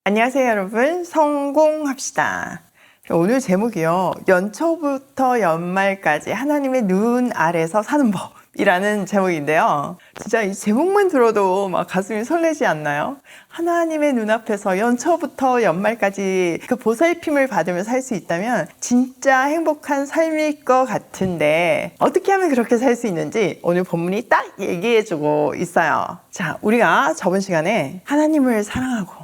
안녕하세요 여러분, 성공합시다. 오늘 제목이요, 연초부터 연말까지 하나님의 눈 아래서 사는 법이라는 제목인데요, 진짜 이 제목만 들어도 막 가슴이 설레지 않나요? 하나님의 눈앞에서 연초부터 연말까지 그 보살핌을 받으며 살 수 있다면 진짜 행복한 삶일 것 같은데, 어떻게 하면 그렇게 살 수 있는지 오늘 본문이 딱 얘기해주고 있어요. 자, 우리가 저번 시간에 하나님을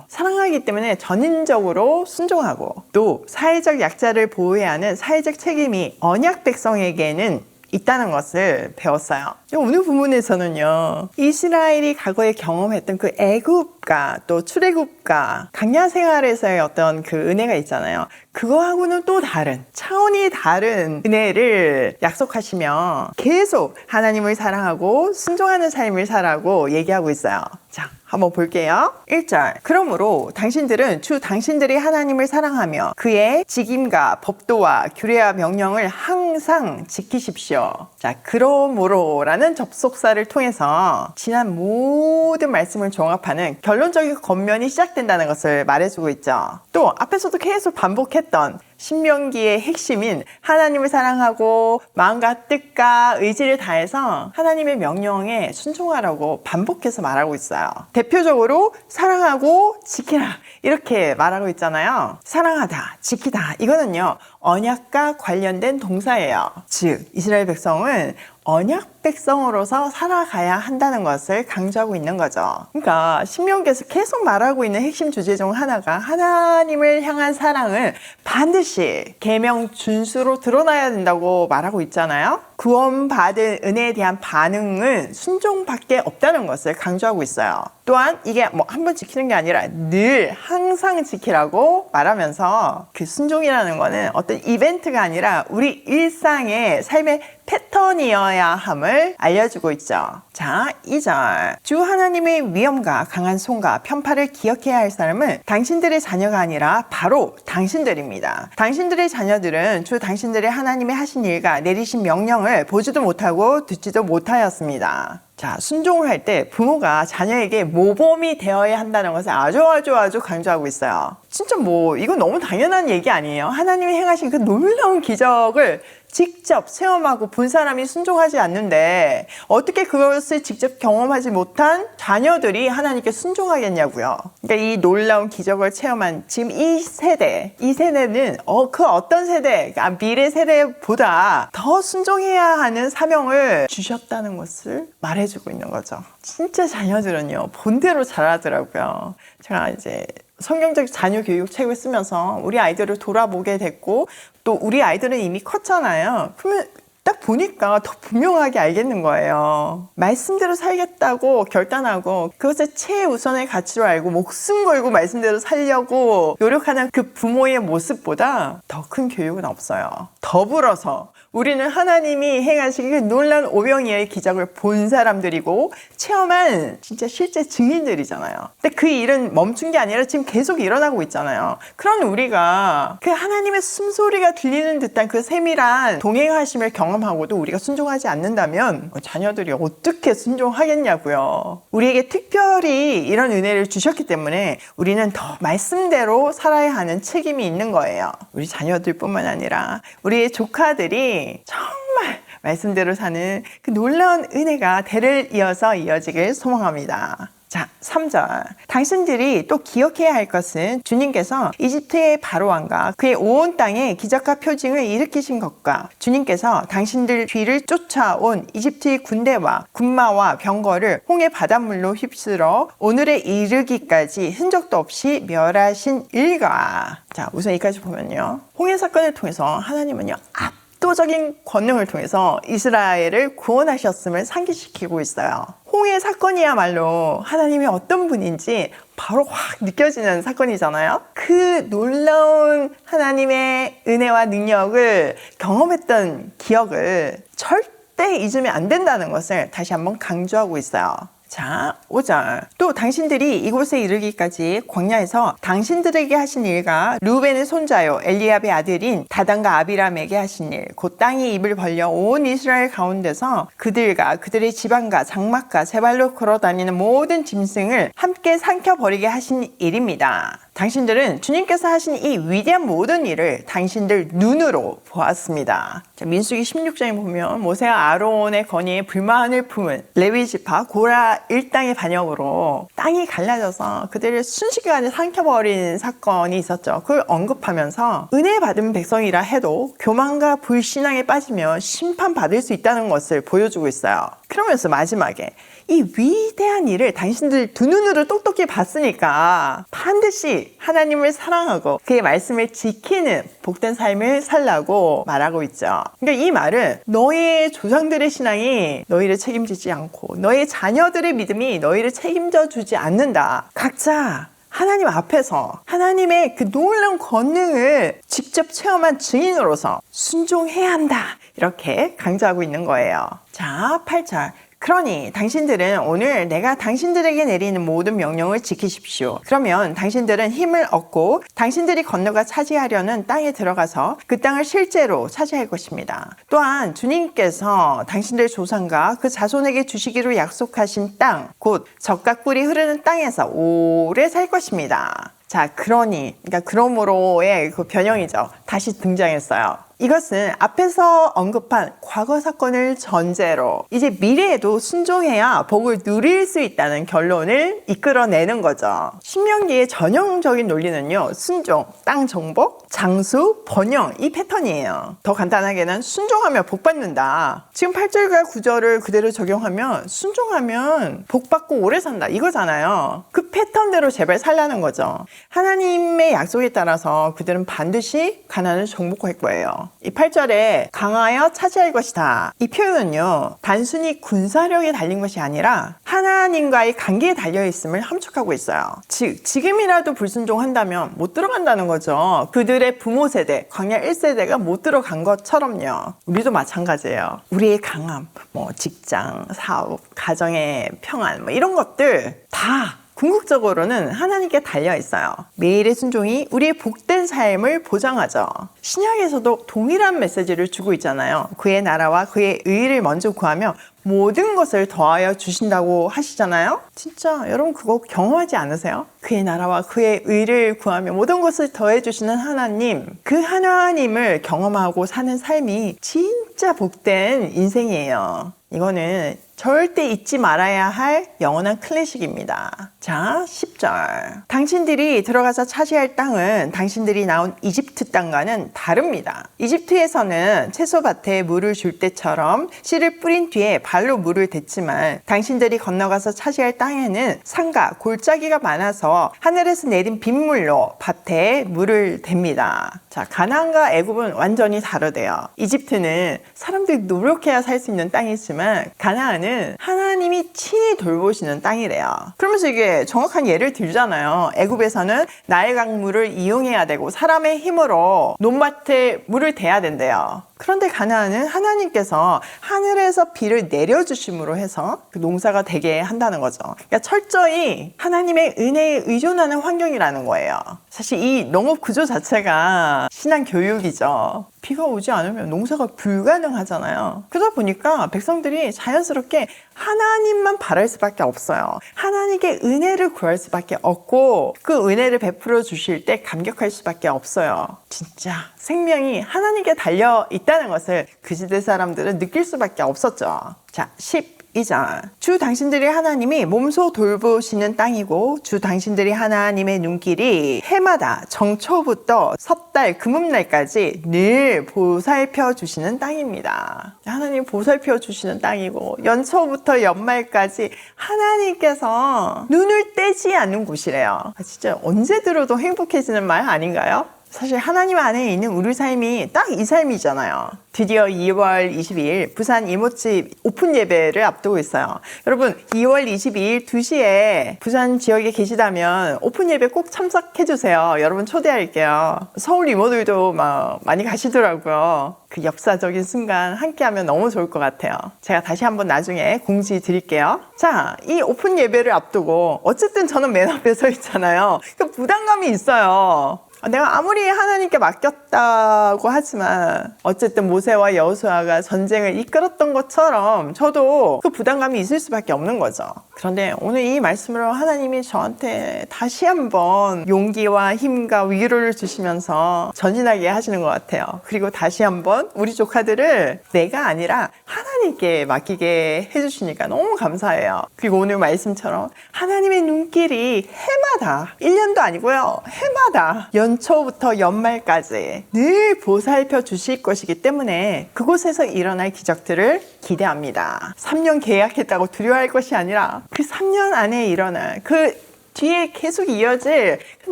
사랑하기 때문에 전인적으로 순종하고, 또 사회적 약자를 보호해야 하는 사회적 책임이 언약 백성에게는 있다는 것을 배웠어요. 오늘 부분에서는요, 이스라엘이 과거에 경험했던 그 애굽과 또 출애굽과 광야 생활에서의 어떤 그 은혜가 있잖아요. 그거하고는 또 다른, 차원이 다른 은혜를 약속하시며 계속 하나님을 사랑하고 순종하는 삶을 살라고 얘기하고 있어요. 자, 한번 볼게요. 1절. 그러므로 당신들은 주 당신들이 하나님을 사랑하며 그의 직임과 법도와 규례와 명령을 항상 지키십시오. 자, 그러므로라는 접속사를 통해서 지난 모든 말씀을 종합하는 결론적인 권면이 시작된다는 것을 말해주고 있죠. 또 앞에서도 계속 반복했던 신명기의 핵심인 하나님을 사랑하고 마음과 뜻과 의지를 다해서 하나님의 명령에 순종하라고 반복해서 말하고 있어요. 대표적으로 사랑하고 지키라 이렇게 말하고 있잖아요. 사랑하다, 지키다, 이거는요 언약과 관련된 동사예요. 즉 이스라엘 백성은 언약 백성으로서 살아가야 한다는 것을 강조하고 있는 거죠. 그러니까 신명기에서 계속 말하고 있는 핵심 주제 중 하나가 하나님을 향한 사랑을 반드시 계명 준수로 드러나야 된다고 말하고 있잖아요. 구원받은 은혜에 대한 반응은 순종밖에 없다는 것을 강조하고 있어요. 또한 이게 뭐 한 번 지키는 게 아니라 늘 항상 지키라고 말하면서, 그 순종이라는 거는 어떤 이벤트가 아니라 우리 일상의 삶의 패턴이어야 함을 알려주고 있죠. 자, 2절. 주 하나님의 위엄과 강한 손과 편파를 기억해야 할 사람은 당신들의 자녀가 아니라 바로 당신들입니다. 당신들의 자녀들은 주 당신들의 하나님의 하신 일과 내리신 명령을 보지도 못하고 듣지도 못하였습니다. 자, 순종을 할 때 부모가 자녀에게 모범이 되어야 한다는 것을 아주 강조하고 있어요. 진짜 뭐 이건 너무 당연한 얘기 아니에요? 하나님이 행하신 그 놀라운 기적을 직접 체험하고 본 사람이 순종하지 않는데 어떻게 그것을 직접 경험하지 못한 자녀들이 하나님께 순종하겠냐고요. 그러니까 이 놀라운 기적을 체험한 지금 이 세대는 그 어떤 세대, 그러니까 미래 세대보다 더 순종해야 하는 사명을 주셨다는 것을 말해주고 있는 거죠. 진짜 자녀들은요 본대로 자라더라고요. 제가 이제 성경적 자녀 교육 책을 쓰면서 우리 아이들을 돌아보게 됐고, 또 우리 아이들은 이미 컸잖아요. 그러면 딱 보니까 더 분명하게 알겠는 거예요. 말씀대로 살겠다고 결단하고 그것을 최우선의 가치로 알고 목숨 걸고 말씀대로 살려고 노력하는 그 부모의 모습보다 더 큰 교육은 없어요. 더불어서 우리는 하나님이 행하신 그 놀라운 오병이어의 기적을 본 사람들이고 체험한 진짜 실제 증인들이잖아요. 근데 그 일은 멈춘 게 아니라 지금 계속 일어나고 있잖아요. 그런 우리가 그 하나님의 숨소리가 들리는 듯한 그 세밀한 동행하심을 경험하고도 우리가 순종하지 않는다면 자녀들이 어떻게 순종하겠냐고요. 우리에게 특별히 이런 은혜를 주셨기 때문에 우리는 더 말씀대로 살아야 하는 책임이 있는 거예요. 우리 자녀들뿐만 아니라 우리의 조카들이 정말 말씀대로 사는 그 놀라운 은혜가 대를 이어서 이어지길 소망합니다. 자, 3절. 당신들이 또 기억해야 할 것은 주님께서 이집트의 바로왕과 그의 온 땅에 기적과 표징을 일으키신 것과 주님께서 당신들 뒤를 쫓아온 이집트의 군대와 군마와 병거를 홍해 바닷물로 휩쓸어 오늘에 이르기까지 흔적도 없이 멸하신 일과. 자, 우선 여기까지 보면요, 홍해 사건을 통해서 하나님은요 압도적인 권능을 통해서 이스라엘을 구원하셨음을 상기시키고 있어요. 홍해 사건이야말로 하나님이 어떤 분인지 바로 확 느껴지는 사건이잖아요. 그 놀라운 하나님의 은혜와 능력을 경험했던 기억을 절대 잊으면 안 된다는 것을 다시 한번 강조하고 있어요. 자, 5절. 또 당신들이 이곳에 이르기까지 광야에서 당신들에게 하신 일과 루벤의 손자요 엘리압의 아들인 다단과 아비람에게 하신 일, 곧 땅이 입을 벌려 온 이스라엘 가운데서 그들과 그들의 지방과 장막과 제 발로 걸어다니는 모든 짐승을 함께 삼켜버리게 하신 일입니다. 당신들은 주님께서 하신 이 위대한 모든 일을 당신들 눈으로 보았습니다. 자, 민수기 16장에 보면 모세와 아론의 건의에 불만을 품은 레위 지파 고라 일당의 반역으로 땅이 갈라져서 그들을 순식간에 삼켜버린 사건이 있었죠. 그걸 언급하면서 은혜 받은 백성이라 해도 교만과 불신앙에 빠지면 심판받을 수 있다는 것을 보여주고 있어요. 그러면서 마지막에 이 위대한 일을 당신들 두 눈으로 똑똑히 봤으니까 반드시 하나님을 사랑하고 그의 말씀을 지키는 복된 삶을 살라고 말하고 있죠. 그러니까 이 말은 너의 조상들의 신앙이 너희를 책임지지 않고 너의 자녀들의 믿음이 너희를 책임져 주지 않는다. 각자 하나님 앞에서 하나님의 그 놀라운 권능을 직접 체험한 증인으로서 순종해야 한다. 이렇게 강조하고 있는 거예요. 자, 8절. 그러니 당신들은 오늘 내가 당신들에게 내리는 모든 명령을 지키십시오. 그러면 당신들은 힘을 얻고 당신들이 건너가 차지하려는 땅에 들어가서 그 땅을 실제로 차지할 것입니다. 또한 주님께서 당신들 조상과 그 자손에게 주시기로 약속하신 땅, 곧 젖과 꿀이 흐르는 땅에서 오래 살 것입니다. 자, 그러니까 그러므로의 그 변형이죠. 다시 등장했어요. 이것은 앞에서 언급한 과거 사건을 전제로 이제 미래에도 순종해야 복을 누릴 수 있다는 결론을 이끌어내는 거죠. 신명기의 전형적인 논리는요, 순종, 땅 정복, 장수, 번영, 이 패턴이에요. 더 간단하게는 순종하면 복 받는다. 지금 8절과 9절을 그대로 적용하면 순종하면 복 받고 오래 산다 이거잖아요. 그 패턴대로 제발 살라는 거죠. 하나님의 약속에 따라서 그들은 반드시 가나안을 정복할 거예요. 이 8절에 강하여 차지할 것이다. 이 표현은요, 단순히 군사력에 달린 것이 아니라 하나님과의 관계에 달려있음을 함축하고 있어요. 즉, 지금이라도 불순종한다면 못 들어간다는 거죠. 그들의 부모 세대, 광야 1세대가 못 들어간 것처럼요. 우리도 마찬가지예요. 우리의 강함, 직장, 사업, 가정의 평안, 이런 것들 다 궁극적으로는 하나님께 달려있어요. 매일의 순종이 우리의 복된 삶을 보장하죠. 신약에서도 동일한 메시지를 주고 있잖아요. 그의 나라와 그의 의를 먼저 구하며 모든 것을 더하여 주신다고 하시잖아요. 진짜 여러분 그거 경험하지 않으세요? 그의 나라와 그의 의를 구하며 모든 것을 더해 주시는 하나님, 그 하나님을 경험하고 사는 삶이 진짜 복된 인생이에요. 이거는 절대 잊지 말아야 할 영원한 클래식입니다. 자, 10절. 당신들이 들어가서 차지할 땅은 당신들이 나온 이집트 땅과는 다릅니다. 이집트에서는 채소밭에 물을 줄 때처럼 씨를 뿌린 뒤에 발로 물을 댔지만 당신들이 건너가서 차지할 땅에는 산과 골짜기가 많아서 하늘에서 내린 빗물로 밭에 물을 댑니다. 자, 가나안과 애굽은 완전히 다르대요. 이집트는 사람들이 노력해야 살 수 있는 땅이지만 가나안은 하나님이 친히 돌보시는 땅이래요. 그러면서 이게 정확한 예를 들잖아요. 애굽에서는 나일 강물을 이용해야 되고 사람의 힘으로 논밭에 물을 대야 된대요. 그런데 가나안은 하나님께서 하늘에서 비를 내려주심으로 해서 그 농사가 되게 한다는 거죠. 그러니까 철저히 하나님의 은혜에 의존하는 환경이라는 거예요. 사실 이 농업 구조 자체가 신앙 교육이죠. 비가 오지 않으면 농사가 불가능하잖아요. 그러다 보니까 백성들이 자연스럽게 하나님만 바랄 수밖에 없어요. 하나님께 은혜를 구할 수밖에 없고 그 은혜를 베풀어 주실 때 감격할 수밖에 없어요. 진짜 생명이 하나님께 달려 있다는 것을 그 시대 사람들은 느낄 수밖에 없었죠. 자, 12절. 주 당신들이 하나님이 몸소 돌보시는 땅이고 주 당신들이 하나님의 눈길이 해마다 정초부터 섣달 금음날까지 늘 보살펴 주시는 땅입니다. 하나님 보살펴 주시는 땅이고 연초부터 연말까지 하나님께서 눈을 떼지 않는 곳이래요. 진짜 언제 들어도 행복해지는 말 아닌가요? 사실 하나님 안에 있는 우리 삶이 딱 이 삶이잖아요. 드디어 2월 22일 부산 이모집 오픈 예배를 앞두고 있어요. 여러분 2월 22일 2시에 부산 지역에 계시다면 오픈 예배 꼭 참석해주세요. 여러분 초대할게요. 서울 이모들도 많이 가시더라고요. 그 역사적인 순간 함께하면 너무 좋을 것 같아요. 제가 다시 한번 나중에 공지 드릴게요. 자, 이 오픈 예배를 앞두고 어쨌든 저는 맨 앞에 서 있잖아요. 그 부담감이 있어요. 내가 아무리 하나님께 맡겼다고 하지만 어쨌든 모세와 여호수아가 전쟁을 이끌었던 것처럼 저도 그 부담감이 있을 수밖에 없는 거죠. 그런데 오늘 이 말씀으로 하나님이 저한테 다시 한번 용기와 힘과 위로를 주시면서 전진하게 하시는 것 같아요. 그리고 다시 한번 우리 조카들을 내가 아니라 하나님께 맡기게 해주시니까 너무 감사해요. 그리고 오늘 말씀처럼 하나님의 눈길이 해마다 1년도 아니고요, 해마다 연초부터 연말까지 늘 보살펴 주실 것이기 때문에 그곳에서 일어날 기적들을 기대합니다. 3년 계약했다고 두려워할 것이 아니라 그 3년 안에 일어날 그 뒤에 계속 이어질 그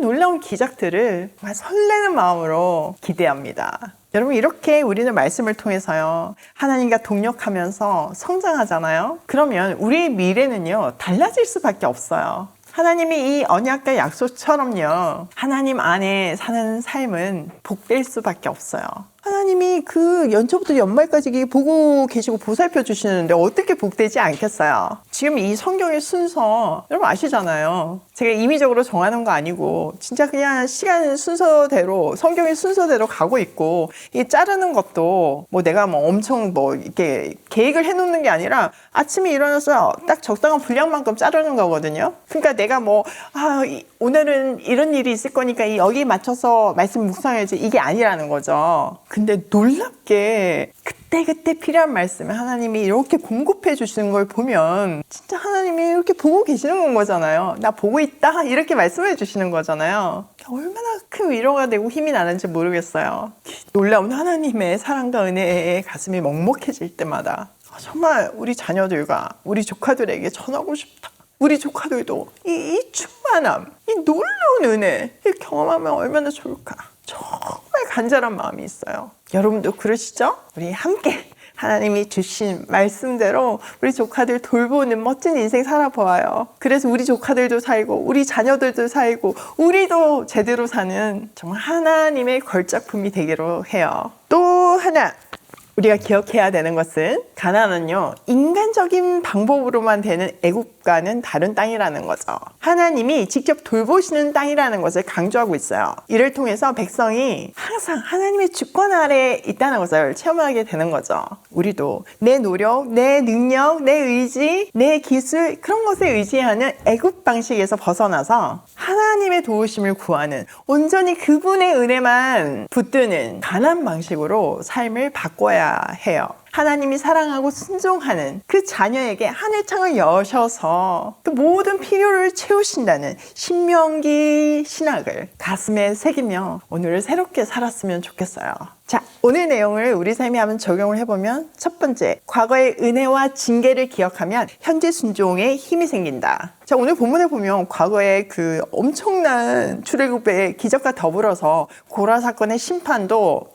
놀라운 기적들을 정말 설레는 마음으로 기대합니다. 여러분, 이렇게 우리는 말씀을 통해서요, 하나님과 동역하면서 성장하잖아요. 그러면 우리의 미래는요, 달라질 수밖에 없어요. 하나님이 이 언약과 약속처럼요, 하나님 안에 사는 삶은 복될 수밖에 없어요. 하나님이 그 연초부터 연말까지 보고 계시고 보살펴 주시는데 어떻게 복되지 않겠어요? 지금 이 성경의 순서 여러분 아시잖아요. 제가 임의적으로 정하는 거 아니고 진짜 그냥 시간 순서대로, 성경의 순서대로 가고 있고, 이 자르는 것도 뭐 내가 뭐 엄청 뭐 이렇게 계획을 해놓는 게 아니라 아침에 일어나서 딱 적당한 분량만큼 자르는 거거든요. 그러니까 내가 뭐 오늘은 이런 일이 있을 거니까 여기 맞춰서 말씀 묵상해야지, 이게 아니라는 거죠. 근데 놀랍게 그때그때 필요한 말씀을 하나님이 이렇게 공급해 주시는 걸 보면 진짜 하나님이 이렇게 보고 계시는 거잖아요. 나 보고 있다, 이렇게 말씀해 주시는 거잖아요. 얼마나 큰 위로가 되고 힘이 나는지 모르겠어요. 놀라운 하나님의 사랑과 은혜에 가슴이 먹먹해질 때마다 정말 우리 자녀들과 우리 조카들에게 전하고 싶다. 우리 조카들도 이 충만함, 이 놀라운 은혜를 경험하면 얼마나 좋을까. 정말 간절한 마음이 있어요. 여러분도 그러시죠? 우리 함께 하나님이 주신 말씀대로 우리 조카들 돌보는 멋진 인생 살아보아요. 그래서 우리 조카들도 살고 우리 자녀들도 살고 우리도 제대로 사는 정말 하나님의 걸작품이 되기로 해요. 또 하나 우리가 기억해야 되는 것은, 가나안은요, 인간적인 방법으로만 되는 애국과는 다른 땅이라는 거죠. 하나님이 직접 돌보시는 땅이라는 것을 강조하고 있어요. 이를 통해서 백성이 항상 하나님의 주권 아래에 있다는 것을 체험하게 되는 거죠. 우리도 내 노력, 내 능력, 내 의지, 내 기술, 그런 것에 의지하는 애국 방식에서 벗어나서 하나님의 도우심을 구하는, 온전히 그분의 은혜만 붙드는 가나안 방식으로 삶을 바꿔야 해요. 하나님이 사랑하고 순종하는 그 자녀에게 하늘창을 여셔서 그 모든 필요를 채우신다는 신명기 신학을 가슴에 새기며 오늘을 새롭게 살았으면 좋겠어요. 자, 오늘 내용을 우리 삶에 한번 적용을 해보면, 첫 번째, 과거의 은혜와 징계를 기억하면 현재 순종에 힘이 생긴다. 자, 오늘 본문에 보면 과거의 그 엄청난 출애굽의 기적과 더불어서 고라 사건의 심판도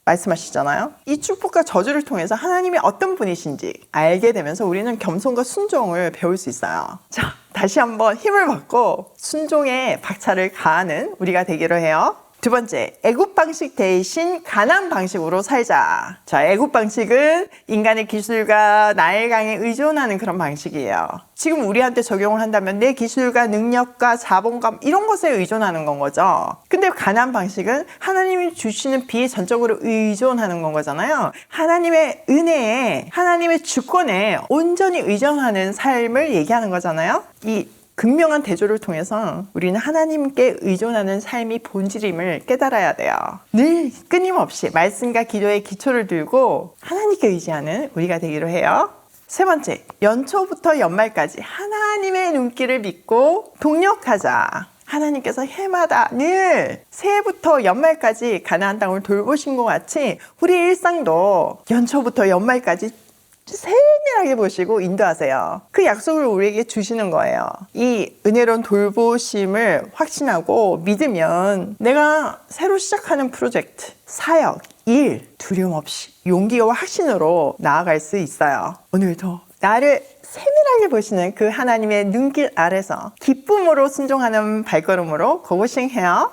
말씀하시잖아요. 이 축복과 저주를 통해서 하나님이 어떤 분이신지 알게 되면서 우리는 겸손과 순종을 배울 수 있어요. 자, 다시 한번 힘을 받고 순종의 박차를 가하는 우리가 되기로 해요. 두 번째, 애국 방식 대신 가나안 방식으로 살자. 자, 애국 방식은 인간의 기술과 나일강에 의존하는 그런 방식이에요. 지금 우리한테 적용을 한다면 내 기술과 능력과 자본감, 이런 것에 의존하는 건 거죠. 근데 가나안 방식은 하나님이 주시는 비에 전적으로 의존하는 건 거잖아요. 하나님의 은혜에, 하나님의 주권에 온전히 의존하는 삶을 얘기하는 거잖아요. 이 극명한 대조를 통해서 우리는 하나님께 의존하는 삶이 본질임을 깨달아야 돼요. 늘 끊임없이 말씀과 기도의 기초를 들고 하나님께 의지하는 우리가 되기로 해요. 세 번째, 연초부터 연말까지 하나님의 눈길을 믿고 동력하자. 하나님께서 해마다 늘 새해부터 연말까지 가나안 땅을 돌보신 것 같이 우리 일상도 연초부터 연말까지 세밀하게 보시고 인도하세요. 그 약속을 우리에게 주시는 거예요. 이 은혜로운 돌보심을 확신하고 믿으면 내가 새로 시작하는 프로젝트, 사역, 일, 두려움 없이 용기와 확신으로 나아갈 수 있어요. 오늘도 나를 세밀하게 보시는 그 하나님의 눈길 아래서 기쁨으로 순종하는 발걸음으로 고고싱해요.